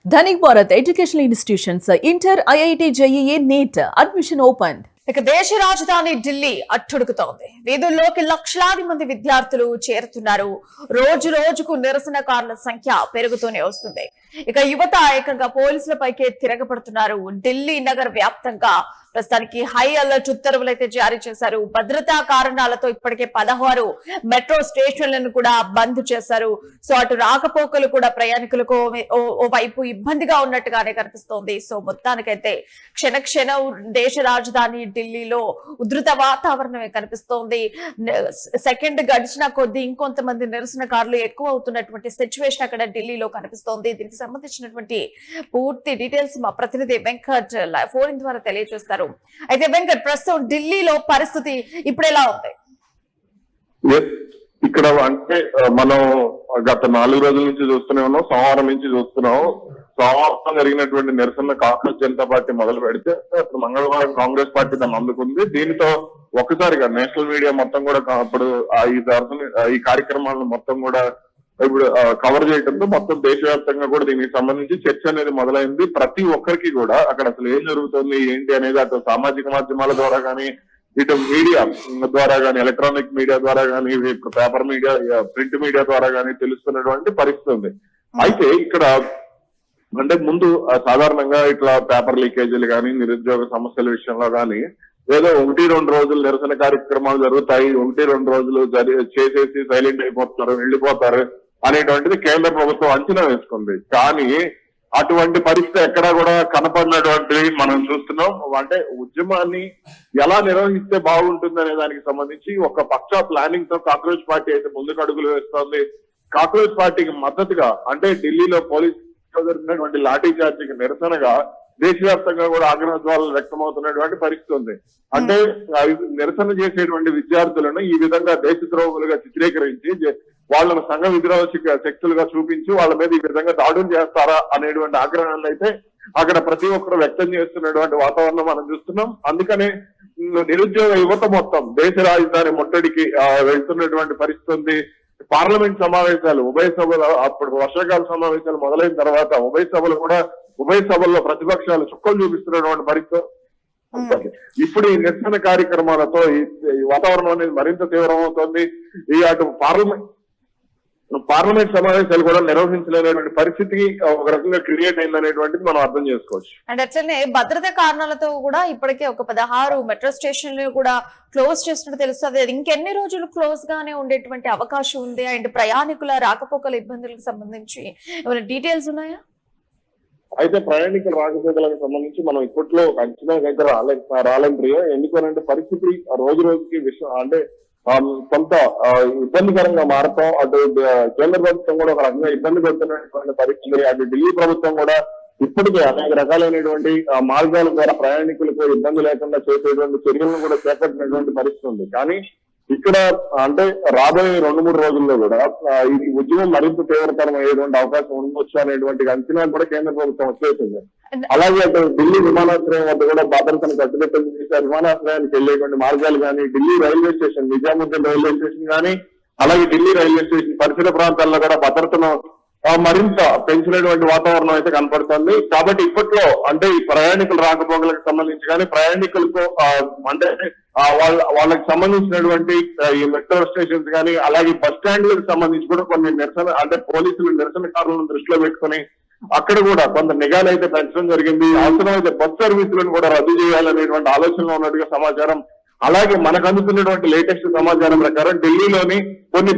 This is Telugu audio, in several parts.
Dhanik Bharat educational institutions inter IIT JEE NEET admission open. ఇక దేశ రాజధాని ఢిల్లీ అట్టుడుకుతోంది. వీధుల్లోకి లక్షలాది మంది విద్యార్థులు చేరుతున్నారు. రోజు రోజుకు నిరసనకారుల సంఖ్య పెరుగుతూనే వస్తుంది. ఇక యువత ఏకంగా పోలీసులపైకే తిరగబడుతున్నారు. ఢిల్లీ నగర వ్యాప్తంగా ప్రస్తుతానికి హై అలర్ట్ ఉత్తర్వులు అయితే జారీ చేశారు. భద్రతా కారణాలతో ఇప్పటికే 16 మెట్రో స్టేషన్లను కూడా బంద్ చేశారు. సో అటు రాకపోకలు కూడా ప్రయాణికులకు ఓ వైపు ఇబ్బందిగా ఉన్నట్టుగానే కనిపిస్తోంది. సో మొత్తానికైతే క్షణక్షణం దేశ రాజధాని ఢిల్లీలో ఉధృత వాతావరణమే కనిపిస్తోంది. సెకండ్ గడిచిన కొద్దీ ఇంకొంతమంది నిరసనకారులు ఎక్కువ అవుతున్నటువంటి సిచ్యువేషన్ అక్కడ ఢిల్లీలో కనిపిస్తోంది. దీనికి సంబంధించినటువంటి పూర్తి డీటెయిల్స్ మా ప్రతినిధి వెంకట్ ఫోన్ ద్వారా తెలియజేస్తారు. అయితే వెంకట్, ప్రస్తుతం ఢిల్లీలో పరిస్థితి ఇప్పుడు ఎలా ఉంది? ఇక్కడ అంటే మనం గత 4 రోజుల నుంచి చూస్తూనే ఉన్నాం, సోమవారం నుంచి చూస్తున్నాం. సోమవారం జరిగినటువంటి నిరసన కాంగ్రెస్ జనతా పార్టీ మొదలు పెడితే మంగళవారం కాంగ్రెస్ పార్టీ దాన్ని అందుకుంది. దీనితో ఒక్కసారిగా నేషనల్ మీడియా మొత్తం కూడా అప్పుడు ఈ కార్యక్రమాలను మొత్తం కూడా ఇప్పుడు కవర్ చేయడంతో మొత్తం దేశవ్యాప్తంగా కూడా దీనికి సంబంధించి చర్చ అనేది మొదలైంది. ప్రతి ఒక్కరికి కూడా అక్కడ అసలు ఏం జరుగుతుంది ఏంటి అనేది అటు సామాజిక మాధ్యమాల ద్వారా కానీ, ఇటు మీడియా ద్వారా కానీ, ఎలక్ట్రానిక్ మీడియా ద్వారా కానీ, పేపర్ మీడియా, ప్రింట్ మీడియా ద్వారా కానీ తెలుస్తున్నటువంటి పరిస్థితి ఉంది. అయితే ఇక్కడ అంటే ముందు సాధారణంగా ఇట్లా పేపర్ లీకేజీలు కానీ, నిరుద్యోగ సమస్యల విషయంలో కానీ ఏదో 1-2 రోజులు నిరసన కార్యక్రమాలు జరుగుతాయి, 1-2 రోజులు చేసేసి సైలెంట్ అయిపోతారు, వెళ్ళిపోతారు అనేటువంటిది కేంద్ర ప్రభుత్వం అంచనా వేసుకుంది. కానీ అటువంటి పరిస్థితి ఎక్కడా కూడా కనపడినటువంటిది మనం చూస్తున్నాం. అంటే ఉద్యమాన్ని ఎలా నిర్వహిస్తే బాగుంటుంది అనే దానికి సంబంధించి ఒక పక్ష ప్లానింగ్ తో కాక్రోచ్ పార్టీ అయితే ముందుకు అడుగులు వేస్తోంది. కాక్రోచ్ పార్టీకి మద్దతుగా అంటే ఢిల్లీలో పోలీసు జరిగినటువంటి లాఠీ చార్జీకి నిరసనగా దేశవ్యాప్తంగా కూడా ఆగ్రహ జ్వాలలు వ్యక్తమవుతున్నటువంటి పరిస్థితి ఉంది. అంటే నిరసన చేసేటువంటి విద్యార్థులను ఈ విధంగా దేశద్రోహులుగా చిత్రీకరించి వాళ్ళను సంఘ విద్రోహ శక్తులుగా చూపించి వాళ్ళ మీద ఈ విధంగా దాడులు చేస్తారా అనేటువంటి ఆగ్రహాన్ని అయితే అక్కడ ప్రతి ఒక్కరు వ్యక్తం చేస్తున్నటువంటి వాతావరణం మనం చూస్తున్నాం. అందుకనే నిరుద్యోగ యువత మొత్తం దేశ రాజధాని ముట్టడికి వెళ్తున్నటువంటి పరిస్థితి ఉంది. పార్లమెంట్ సమావేశాలు ఉభయ సభలు అప్పుడు వర్షాకాల సమావేశాలు మొదలైన తర్వాత ఉభయ సభల్లో ప్రతిపక్షాలు చుక్కలు చూపిస్తున్నటువంటి పరిస్థితి. ఇప్పుడు ఈ నిరసన కార్యక్రమాలతో ఈ వాతావరణం అనేది మరింత తీవ్రమవుతోంది. ఈ అటు పార్లమెంట్ సమావేశాలు కూడా నిర్వహించలేనటువంటి పరిస్థితి ఒక రకంగా క్రియేట్ అయిందనేటువంటిది మనం అర్థం చేసుకోవచ్చు. అండ్ అట్లనే భద్రతా కారణాలతో కూడా ఇప్పటికే ఒక 16 మెట్రో స్టేషన్లు కూడా క్లోజ్ చేసినట్టు తెలుస్తుంది. ఇంకెన్ని రోజులు క్లోజ్ గానే ఉండేటువంటి అవకాశం ఉంది? అండ్ ప్రయాణికుల రాకపోకల ఇబ్బందులకు సంబంధించి ఏమైనా డీటెయిల్స్ ఉన్నాయా? అయితే ప్రయాణికుల రాకపోకలకు సంబంధించి మనం ఇప్పట్లో అంచనా అయితే రాలేం ప్రియ. ఎందుకనంటే పరిస్థితి రోజు రోజుకి అంటే కొంత ఇబ్బందికరంగా మారతాం. అటు కేంద్ర ప్రభుత్వం కూడా ఒక రకంగా ఇబ్బంది పెడుతున్నటువంటి పరిస్థితి. అటు ఢిల్లీ ప్రభుత్వం కూడా ఇప్పటికే అనేక రకాలైనటువంటి మార్గాల ద్వారా ప్రయాణికులకు ఇబ్బంది లేకుండా చేసేటువంటి చర్యలను కూడా చేపట్టినటువంటి పరిస్థితి ఉంది. కానీ ఇక్కడ అంటే రాబోయే 2-3 రోజుల్లో కూడా ఈ ఉద్యమం మరింత తీవ్రతరం అయ్యేటువంటి అవకాశం ఉండొచ్చు అనేటువంటి అంచనా కూడా కేంద్ర ప్రభుత్వం వచ్చేసింది. అలాగే అటు ఢిల్లీ విమానాశ్రయం వద్ద కూడా భద్రతను కట్టుబెట్టడం చేశారు. విమానాశ్రయానికి వెళ్లేటువంటి మార్గాలు కానీ, Delhi railway station, Nizamuddin railway station కానీ, అలాగే ఢిల్లీ రైల్వే స్టేషన్ పరిసర ప్రాంతాల్లో కూడా భద్రతను మరింత పెంచినటువంటి వాతావరణం అయితే కనపడుతుంది. కాబట్టి ఇప్పట్లో అంటే ఈ ప్రయాణికుల రాకపోకలకు సంబంధించి కానీ, ప్రయాణికులకు అంటే వాళ్ళకి సంబంధించినటువంటి ఈ మెట్రో స్టేషన్స్ కానీ, అలాగే బస్ స్టాండ్లకు సంబంధించి కూడా కొన్ని నిరసన అంటే పోలీసులు నిరసనకారులను దృష్టిలో పెట్టుకుని అక్కడ కూడా కొంత నిఘాలు అయితే పెంచడం జరిగింది. అవసరమైతే బస్ సర్వీసులను కూడా రద్దు చేయాలనేటువంటి ఆలోచనలో ఉన్నట్టుగా సమాచారం. అలాగే మనకు అందుతున్నటువంటి లేటెస్ట్ సమాచారం ప్రకారం ఢిల్లీలోని కొన్ని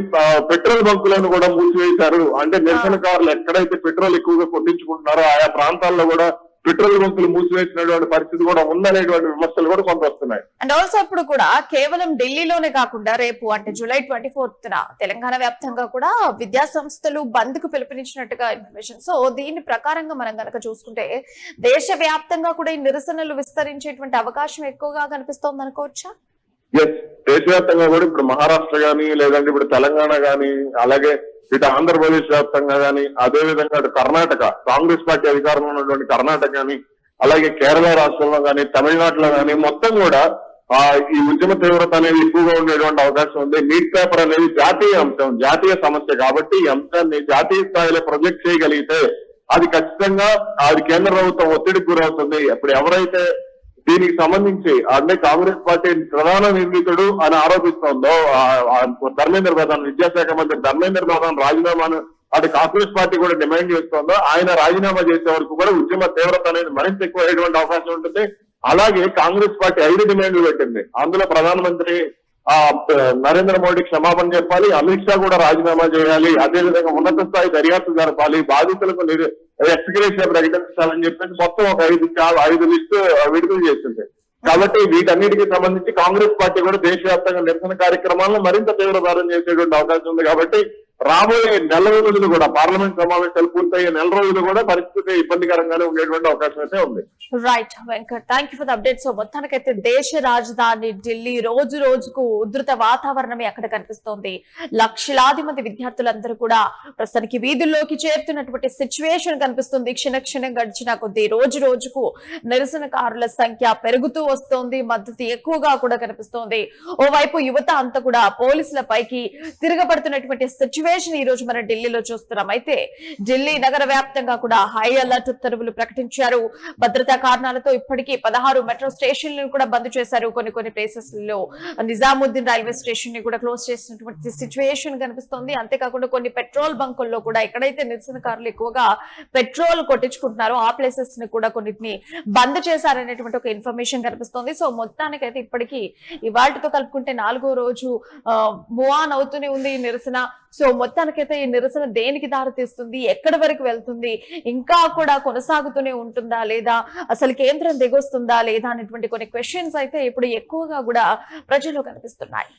పెట్రోల్ బంకులను కూడా మూసివేశారు. అంటే నిరసనకారులు ఎక్కడైతే పెట్రోల్ ఎక్కువగా కొట్టించుకుంటున్నారో ఆయా ప్రాంతాల్లో కూడా పెట్రోల్ బంకులు మూసివేసినటువంటి పరిస్థితి కూడా ఉందనేటువంటి విమర్శలు కూడా కొంత వస్తున్నాయి. అండ్ ఆల్సో ఇప్పుడు కూడా కేవలం ఢిల్లీలోనే కాకుండా రేపు అంటే జూలై 24న తెలంగాణ వ్యాప్తంగా కూడా విద్యా సంస్థలు బంద్ కు పిలుపునిచ్చినట్టుగా ఇన్ఫర్మేషన్. సో దీని ప్రకారంగా మనం కనుక చూసుకుంటే దేశ వ్యాప్తంగా కూడా ఈ నిరసనలు విస్తరించేటువంటి అవకాశం ఎక్కువగా కనిపిస్తోంది అనుకోవచ్చా? దేశవ్యాప్తంగా కూడా ఇప్పుడు మహారాష్ట్ర గానీ, లేదంటే ఇప్పుడు తెలంగాణ గానీ, అలాగే ఇటు ఆంధ్రప్రదేశ్ వ్యాప్తంగా కానీ, అదే విధంగా అటు కర్ణాటక కాంగ్రెస్ పార్టీ అధికారంలో ఉన్నటువంటి కర్ణాటక కానీ, అలాగే కేరళ రాష్ట్రంలో కానీ, తమిళనాడులో కానీ మొత్తం కూడా ఈ ఉద్యమ తీవ్రత అనేది ఎక్కువగా ఉండేటువంటి అవకాశం ఉంది. నీట్ పేపర్ అనేది జాతీయ అంశం, జాతీయ సమస్య కాబట్టి ఈ అంశాన్ని జాతీయ స్థాయిలో ప్రొజెక్ట్ చేయగలిగితే అది ఖచ్చితంగా అది కేంద్ర ప్రభుత్వం ఒత్తిడికి గురవుతుంది. ఇప్పుడు ఎవరైతే దీనికి సంబంధించి అంటే కాంగ్రెస్ పార్టీ ప్రధాన నిందితుడు అని ఆరోపిస్తోందో ధర్మేంద్ర ప్రధాన్, విద్యాశాఖ మంత్రి ధర్మేంద్ర ప్రధాన్ రాజీనామాను అటు కాంగ్రెస్ పార్టీ కూడా డిమాండ్ చేస్తోందో ఆయన రాజీనామా చేసే వరకు కూడా ఉద్యమ తీవ్రత అనేది మరింత ఎక్కువ అయ్యేటువంటి అవకాశం ఉంటుంది. అలాగే కాంగ్రెస్ పార్టీ 5 డిమాండ్లు పెట్టింది. అందులో ప్రధానమంత్రి నరేంద్ర మోడీ క్షమాపణ చెప్పాలి, అమిత్ షా కూడా రాజీనామా చేయాలి, అదేవిధంగా ఉన్నత స్థాయి దర్యాప్తు జరపాలి, బాధితులకు ఎక్స్గ్రేషియా ప్రకటించాలని చెప్పేసి మొత్తం ఒక 5 లిస్టు విడుదల చేసింది. కాబట్టి వీటన్నిటికీ సంబంధించి కాంగ్రెస్ పార్టీ కూడా దేశవ్యాప్తంగా నిరసన కార్యక్రమాలను మరింత తీవ్రతరం చేసేటువంటి అవకాశం ఉంది. కాబట్టి రాబోయే నెల రోజులు కూడా పార్లమెంట్ సమావేశాలు పూర్తయ్యే నెల రోజులు కూడా పరిస్థితి ఇబ్బందికరంగానే ఉండేటువంటి అవకాశం అయితే ఉంది. Right Venkat, thank you for the update. So మొత్తానికైతే దేశ రాజధాని ఢిల్లీ రోజు రోజుకు ఉధృత వాతావరణమే అక్కడ కనిపిస్తోంది. లక్షలాది మంది విద్యార్థులందరూ కూడా ప్రస్తుతానికి వీధుల్లోకి చేరుతున్నటువంటి సిచ్యువేషన్ కనిపిస్తుంది. క్షణం గడిచిన కొద్దీ రోజు రోజుకు నిరసనకారుల సంఖ్య పెరుగుతూ వస్తోంది, మద్దతు ఎక్కువగా కూడా కనిపిస్తోంది. ఓవైపు యువత అంతా కూడా పోలీసుల పైకి తిరగబడుతున్నటువంటి సిచ్యువేషన్ ఈ రోజు మనం ఢిల్లీలో చూస్తున్నాం. అయితే ఢిల్లీ నగర వ్యాప్తంగా కూడా హై అలర్ట్ ఉత్తర్వులు ప్రకటించారు. భద్రతా కారణాలతో ఇప్పటికీ 16 మెట్రో స్టేషన్లను కూడా బంద్ చేశారు. కొన్ని ప్లేసెస్ లో నిజాముద్దీన్ రైల్వే స్టేషన్ ని కూడా క్లోజ్ చేసినటువంటి సిచ్యువేషన్ కనిపిస్తోంది. అంతేకాకుండా కొన్ని పెట్రోల్ బంకుల్లో కూడా ఎక్కడైతే నిరసనకారులు ఎక్కువగా పెట్రోల్ కొట్టించుకుంటున్నారో ఆ ప్లేసెస్ ని కూడా కొన్నిటిని బంద్ చేశారనేటువంటి ఒక ఇన్ఫర్మేషన్ కనిపిస్తోంది. సో మొత్తానికైతే ఇప్పటికీ ఇవాళతో కలుపుకుంటే 4వ రోజు మూవ్ ఆన్ అవుతూనే ఉంది ఈ నిరసన. సో మొత్తానికైతే ఈ నిరసన దేనికి దారితీస్తుంది, ఎక్కడి వరకు వెళ్తుంది, ఇంకా కూడా కొనసాగుతూనే ఉంటుందా లేదా, అసలు కేంద్రం దిగొస్తుందా లేదా అనేటువంటి కొన్ని క్వశ్చన్స్ అయితే ఇప్పుడు ఎక్కువగా కూడా ప్రజల్లో కనిపిస్తున్నాయి.